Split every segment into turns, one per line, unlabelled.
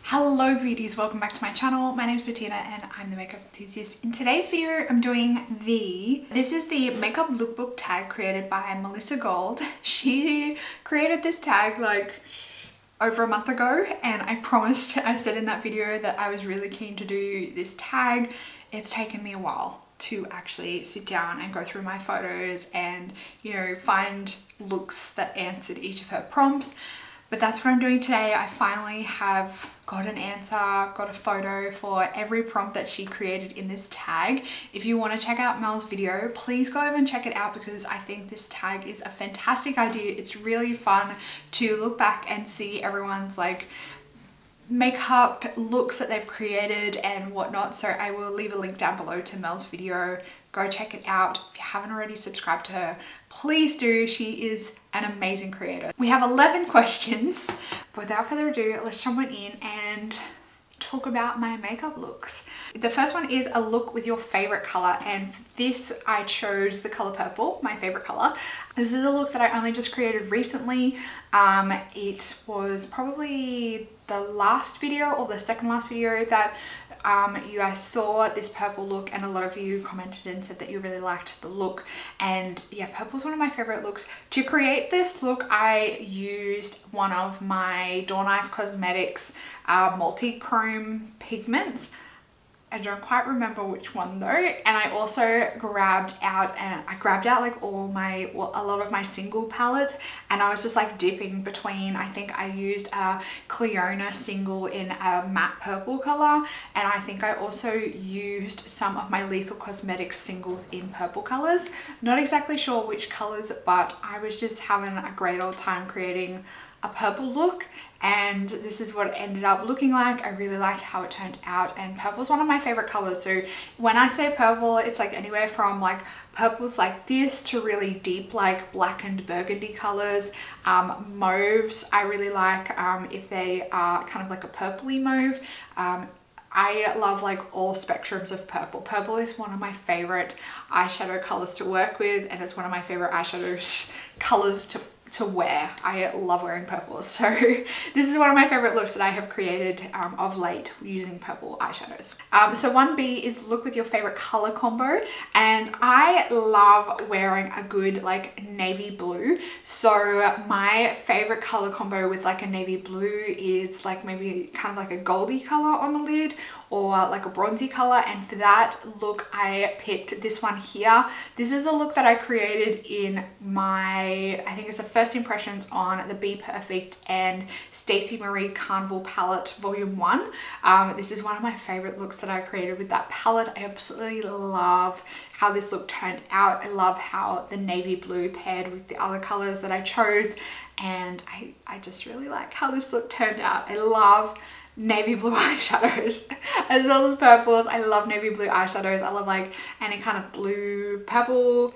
Hello beauties, welcome back to my channel. My name is Bettina and I'm the makeup enthusiast. In today's video, I'm doing this is the makeup lookbook tag created by Melissa Gold. She created this tag like over a month ago, and I said in that video that I was really keen to do this tag. It's taken me a while to actually sit down and go through my photos and, you know, find looks that answered each of her prompts. But that's what I'm doing today. I finally have got an answer, got a photo for every prompt that she created in this tag. If you want to check out Mel's video, please go over and check it out because I think this tag is a fantastic idea. It's really fun to look back and see everyone's like makeup looks that they've created and whatnot. So I will leave a link down below to Mel's video. Go check it out. If you haven't already subscribed to her, please do. She is an amazing creator. We have 11 questions. But without further ado, let's jump on in and talk about my makeup looks. The first one is a look with your favorite color, and for this I chose the color purple, my favorite color. This is a look that I only just created recently. It was probably the last video or the second last video that you guys saw this purple look, and a lot of you commented and said that you really liked the look. And yeah, purple is one of my favorite looks. To create this look, I used one of my Dawn Eyes Cosmetics multi-chrome pigments. I don't quite remember which one though. And I also grabbed out like a lot of my single palettes, and I was just like dipping between. I think I used a Cleona single in a matte purple color, and I think I also used some of my Lethal Cosmetics singles in purple colors. Not exactly sure which colors, but I was just having a great old time creating a purple look, and this is what it ended up looking like. I really liked how it turned out, and purple is one of my favorite colors. So when I say purple, it's like anywhere from like purples like this to really deep like black and burgundy colors. Mauves I really like if they are kind of like a purpley mauve. I love like all spectrums of purple. Purple is one of my favorite eyeshadow colors to work with, and it's one of my favorite eyeshadow colors to wear. I love wearing purple, so this is one of my favorite looks that I have created of late using purple eyeshadows. So 1B is look with your favorite color combo, and I love wearing a good like navy blue. So my favorite color combo with like a navy blue is like maybe kind of like a goldy color on the lid, or like a bronzy color. And for that look I picked this one here. This is a look that I created in my, I think it's the first impressions on the Be Perfect and Stacey Marie Carnival palette volume 1. This is one of my favorite looks that I created with that palette. I absolutely love how this look turned out. I love how the navy blue paired with the other colors that I chose, and I just really like how this look turned out. I love navy blue eyeshadows as well as purples. I love navy blue eyeshadows. I love like any kind of blue, purple.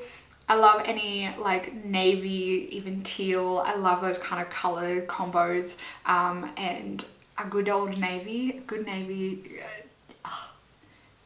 I love any like navy, even teal. I love those kind of color combos. And a good old navy,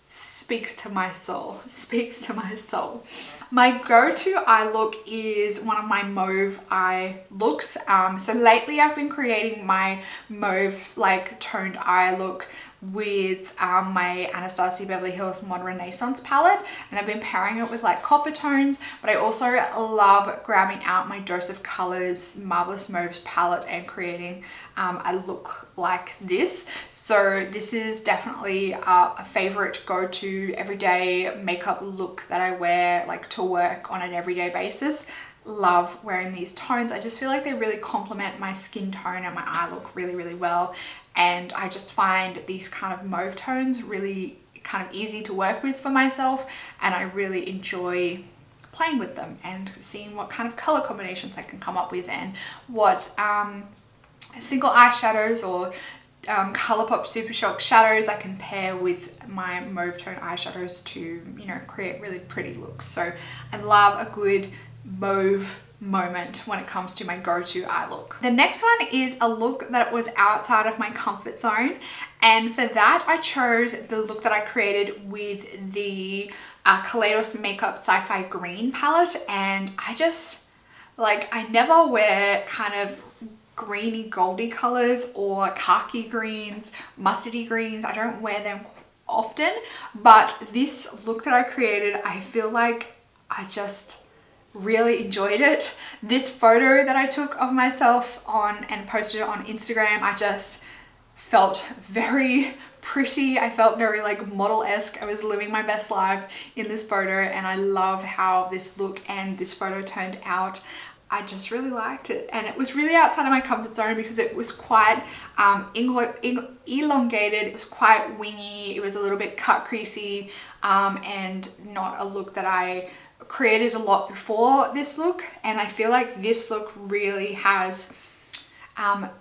speaks to my soul, speaks to my soul. My go-to eye look is one of my mauve eye looks. So lately I've been creating my mauve like toned eye look with my Anastasia Beverly Hills Modern Renaissance palette, and I've been pairing it with like copper tones. But I also love grabbing out my Dose of Colors Marvelous Mauves palette and creating a look like this. So this is definitely a favorite go-to everyday makeup look that I wear like to work on an everyday basis. Love wearing these tones. I just feel like they really complement my skin tone and my eye look really, really well. And I just find these kind of mauve tones really kind of easy to work with for myself, and I really enjoy playing with them and seeing what kind of color combinations I can come up with, and what single eyeshadows or Colourpop Super Shock shadows I can pair with my mauve tone eyeshadows to, you know, create really pretty looks. So I love a good mauve moment when it comes to my go-to eye look. The next one is a look that was outside of my comfort zone, and for that I chose the look that I created with the Kaleidos Makeup Sci-Fi Green palette. And I just like, I never wear kind of greeny goldy colors or khaki greens, mustardy greens. I don't wear them often, but this look that I created, I feel like I just really enjoyed it. This photo that I took of myself on and posted it on Instagram, I just felt very pretty. I felt very like model-esque. I was living my best life in this photo, and I love how this look and this photo turned out. I just really liked it, and it was really outside of my comfort zone because it was quite elongated, it was quite wingy, it was a little bit cut creasy, and not a look that I created a lot before this look. And I feel like this look really has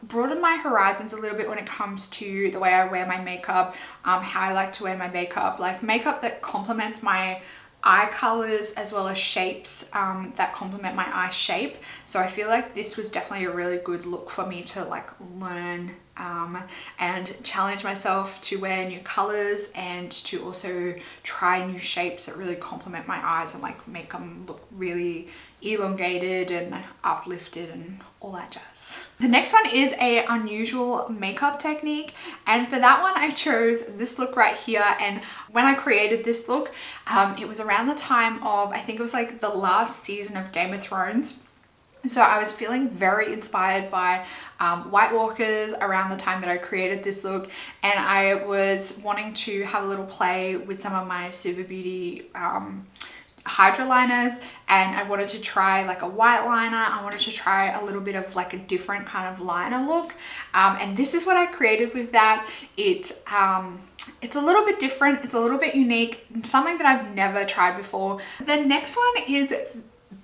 broadened my horizons a little bit when it comes to the way I wear my makeup, how I like to wear my makeup, like makeup that complements my eye colors as well as shapes that complement my eye shape. So I feel like this was definitely a really good look for me to like learn and challenge myself to wear new colors and to also try new shapes that really complement my eyes and like make them look really elongated and uplifted and all that jazz. The next one is a unusual makeup technique, and for that one I chose this look right here. And when I created this look, it was around the time of, I think it was like the last season of Game of Thrones. So I was feeling very inspired by White Walkers around the time that I created this look, and I was wanting to have a little play with some of my Super Beauty Hydra liners, and I wanted to try like a white liner. I wanted to try a little bit of like a different kind of liner look, and this is what I created with that. It's a little bit different, it's a little bit unique, something that I've never tried before. The next one is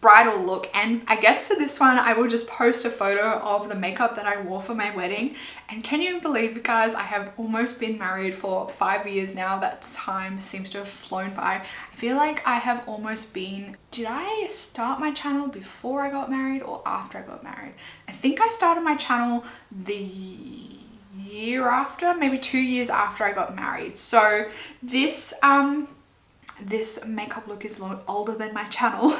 Bridal Look, and I guess for this one I will just post a photo of the makeup that I wore for my wedding. And can you believe it, guys, I have almost been married for 5 years now. That time seems to have flown by. I feel like I have almost been, did I start my channel before I got married or after I got married? I think I started my channel the year after, maybe 2 years after I got married. So this makeup look is a lot older than my channel.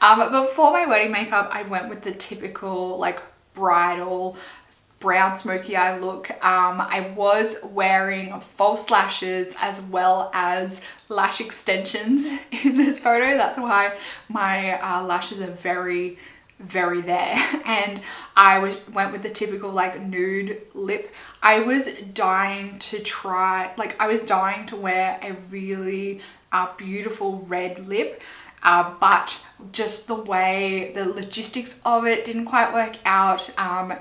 But for my wedding makeup, I went with the typical like bridal brown smoky eye look. I was wearing false lashes as well as lash extensions in this photo. That's why my lashes are very there. And I went with the typical like nude lip. I was dying to try, like I was dying to wear a really beautiful red lip, but just the way the logistics of it didn't quite work out.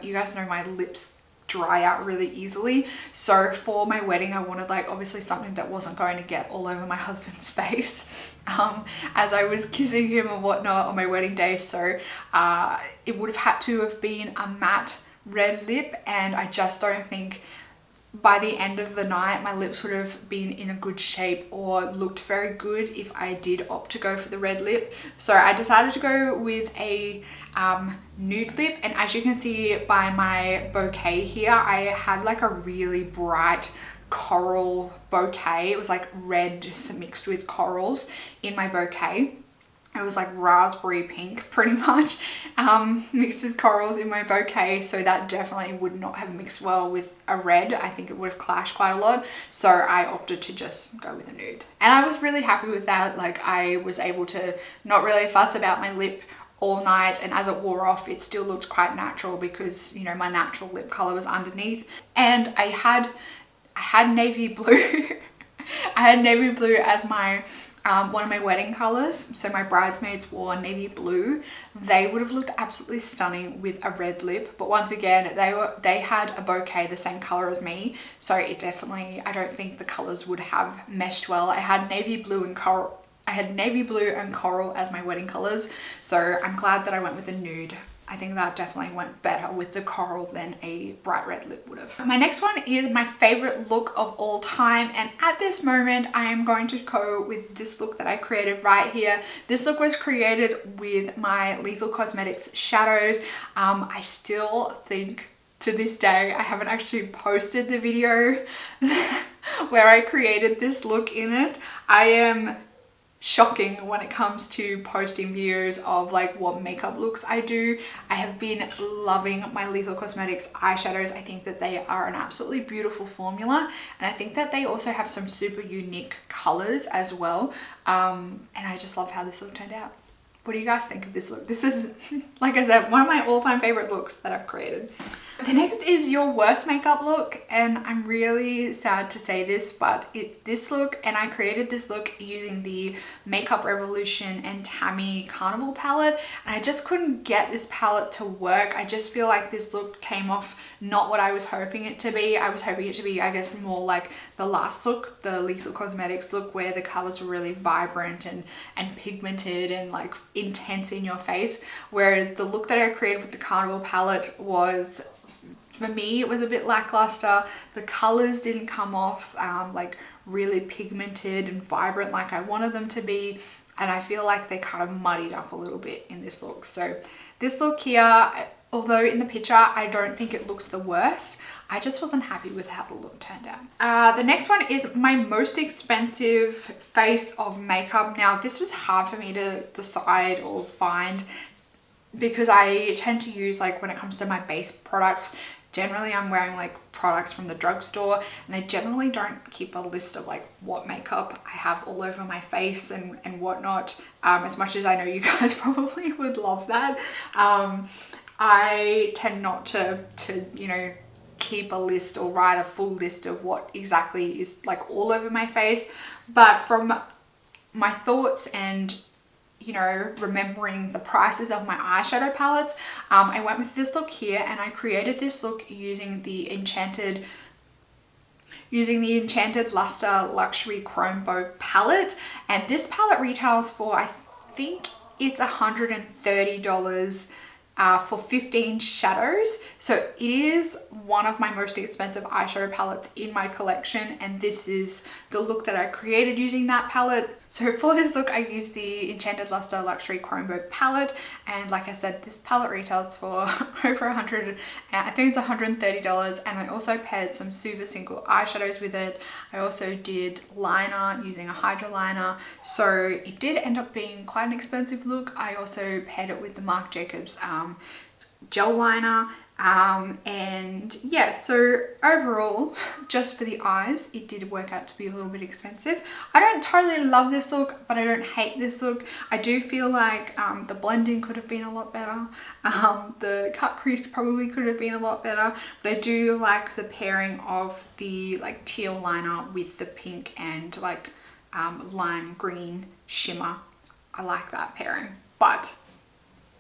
You guys know my lips dry out really easily, so for my wedding I wanted like obviously something that wasn't going to get all over my husband's face as I was kissing him and whatnot on my wedding day. So it would have had to have been a matte red lip, and I just don't think by the end of the night my lips would have been in a good shape or looked very good if I did opt to go for the red lip. So I decided to go with a nude lip, and as you can see by my bouquet here, I had like a really bright coral bouquet. It was like red mixed with corals in my bouquet. It was like raspberry pink pretty much, mixed with corals in my bouquet. So that definitely would not have mixed well with a red. I think it would have clashed quite a lot. So I opted to just go with a nude. And I was really happy with that. Like I was able to not really fuss about my lip all night, and as it wore off it still looked quite natural because, you know, my natural lip color was underneath. And I had navy blue. I had navy blue as my one of my wedding colors. So my bridesmaids wore navy blue. They would have looked absolutely stunning with a red lip, but once again they had a bouquet the same color as me, so it definitely, I don't think the colors would have meshed well. I had navy blue and coral. I had navy blue and coral as my wedding colors, so I'm glad that I went with the nude. I think that definitely went better with the coral than a bright red lip would have. My next one is my favorite look of all time, and at this moment I am going to go with this look that I created right here. This look was created with my Lethal Cosmetics shadows. I still think to this day I haven't actually posted the video where I created this look in it. I am shocking when it comes to posting videos of like what makeup looks I do. I have been loving my Lethal Cosmetics eyeshadows. I think that they are an absolutely beautiful formula, and I think that they also have some super unique colors as well. And I just love how this look turned out. What do you guys think of this look? This is, like I said, one of my all-time favorite looks that I've created. The next is your worst makeup look, and I'm really sad to say this, but it's this look, and I created this look using the Makeup Revolution and Tammy Carnival palette, and I just couldn't get this palette to work. I just feel like this look came off not what I was hoping it to be. I was hoping it to be, I guess, more like the last look, the Lethal Cosmetics look, where the colors were really vibrant and pigmented and like intense in your face, whereas the look that I created with the Carnival palette was, for me, it was a bit lackluster. The colors didn't come off like really pigmented and vibrant like I wanted them to be, and I feel like they kind of muddied up a little bit in this look. So this look here, although in the picture I don't think it looks the worst, I just wasn't happy with how the look turned out. The next one is my most expensive face of makeup. Now this was hard for me to decide or find, because I tend to use, like, when it comes to my base products, generally I'm wearing like products from the drugstore, and I generally don't keep a list of like what makeup I have all over my face and whatnot, as much as I know you guys probably would love that. I tend not to you know, keep a list or write a full list of what exactly is like all over my face, but from my thoughts and, you know, remembering the prices of my eyeshadow palettes, I went with this look here, and I created this look using the Enchanted Luster Luxury Chrome Bow palette, and this palette retails for, I think it's $130 for 15 shadows. So it is one of my most expensive eyeshadow palettes in my collection, and this is the look that I created using that palette. So for this look, I used the Enchanted Luster Luxury Chrome Bow palette, and like I said, this palette retails for over $100, I think it's $130, and I also paired some super single eyeshadows with it. I also did liner using a hydro liner, so it did end up being quite an expensive look. I also paired it with the Marc Jacobs gel liner, and yeah, so overall, just for the eyes, it did work out to be a little bit expensive. I don't totally love this look, but I don't hate this look. I do feel like the blending could have been a lot better. The cut crease probably could have been a lot better, but I do like the pairing of the like teal liner with the pink and like lime green shimmer. I like that pairing, but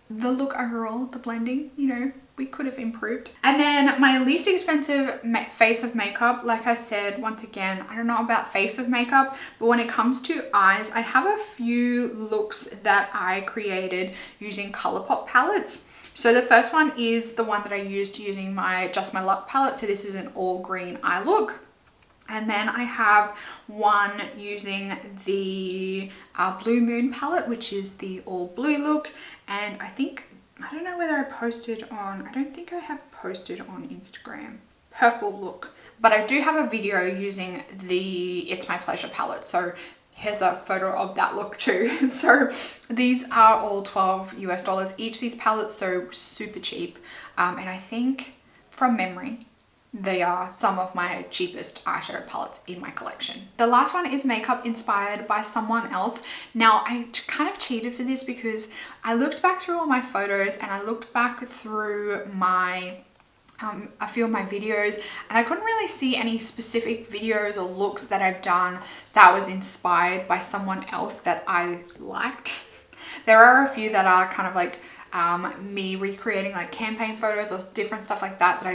the look overall, the blending, you know, we could have improved. And then my least expensive face of makeup, like I said, once again, I don't know about face of makeup, but when it comes to eyes, I have a few looks that I created using ColourPop palettes. So the first one is the one that I used using my Just My Luck palette. So this is an all green eye look. And then I have one using the Blue Moon palette, which is the all blue look. And I don't know whether I posted on, I don't think I have posted on Instagram, Purple Look. But I do have a video using the It's My Pleasure palette. So here's a photo of that look too. So these are all $12 US each, these palettes, so super cheap. And I think from memory, they are some of my cheapest eyeshadow palettes in my collection. The last one is makeup inspired by someone else. Now, I kind of cheated for this because I looked back through all my photos and I looked back through my a few of my videos, and I couldn't really see any specific videos or looks that I've done that was inspired by someone else that I liked. There are a few that are kind of like me recreating like campaign photos or different stuff like that that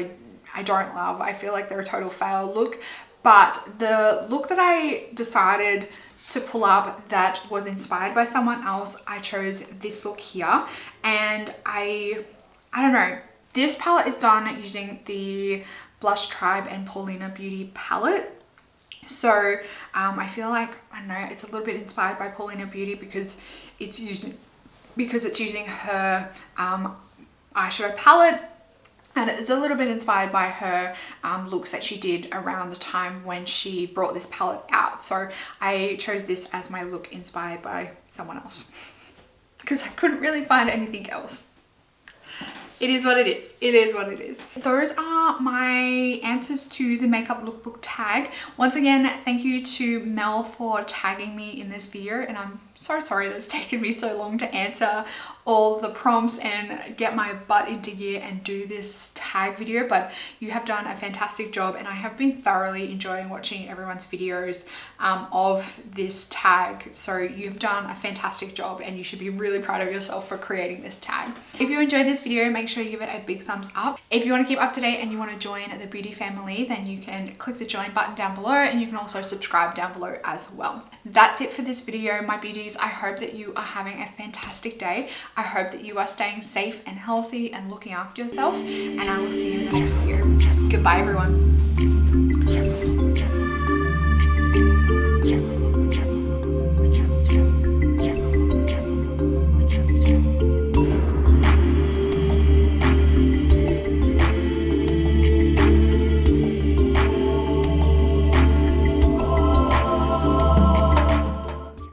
I don't love. I feel like they're a total fail look. But the look that I decided to pull up that was inspired by someone else, I chose this look here. And I don't know, this palette is done using the Blush Tribe and Paulina Beauty palette. So I feel like, I don't know, it's a little bit inspired by Paulina Beauty because it's using her eyeshadow palette. And it's a little bit inspired by her looks that she did around the time when she brought this palette out. So I chose this as my look inspired by someone else because I couldn't really find anything else. It is what it is. It is what it is. Those are my answers to the Makeup Lookbook tag. Once again, thank you to Mel for tagging me in this video, and I'm so sorry that's taken me so long to answer all the prompts and get my butt into gear and do this tag video, but you have done a fantastic job, and I have been thoroughly enjoying watching everyone's videos of this tag. So you've done a fantastic job and you should be really proud of yourself for creating this tag. If you enjoyed this video, make sure you give it a big thumbs up. If you want to keep up to date and you want to join the beauty family, then you can click the join button down below, and you can also subscribe down below as well. That's it for this video, my beauties. I hope that you are having a fantastic day. I hope that you are staying safe and healthy and looking after yourself, and I will see you in the next video. Goodbye, everyone.